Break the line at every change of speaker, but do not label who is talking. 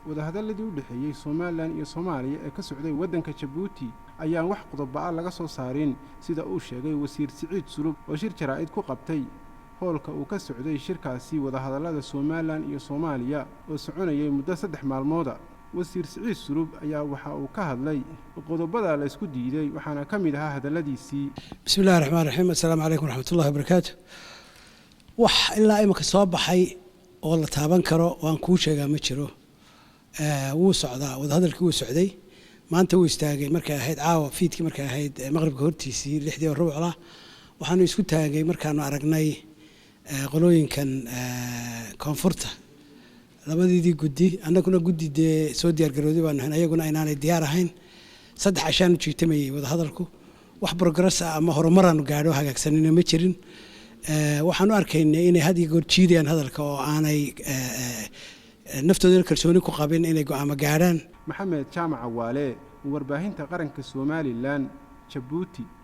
wadahadaladii u dhaxeeyay Soomaaliland iyo Soomaaliya ee ka socday waddanka Djibouti ayaan wax qodob ah laga soo saarin sida uu sheegay wasiir Siciid Sulub oo shir jaraa'id ku qabtay howlka uu ka socday shirkaasi wadahadalada Soomaaliland iyo Soomaaliya oo soconayay muddo 3 maalmood wasiir Siciid Sulub ayaa waxa uu ka hadlay qodobada la isku diiday waxaana ka mid ahaa hadaladiisii
bismillaahir rahmaanir rahiim assalaamu calaykum waraxmatullaahi wabarakaatuh wax ilaa imika soo baxay oo la taaban karo waan ku sheegaa ma jiro wuu socdaa wadahadalkii wuu socday maanta wuu istaagay markay ahayd caawa fiidkii markay ahayd maqribka hortiisii 6 rubucla waxaanu isku taagay markaanu aragnay qolooyinkan koonfurta labadii guddi annaguna guddidee soo diyaar garowday baan nahay ayaguna inaanay diyaar ahayn 3 cashaan jiitamayay wadahadalku wax progress ah ama horumaraan gaadho hagaagsanina ma jirin waxaanu arkaynay inay had iyo goor jiidayaan hadalka oo aanay naftooda kalsooni ku qabin inay go'aamo gaadhaan
maxamed jaamac waale warbaahinta qaranka Soomaaliland Djibouti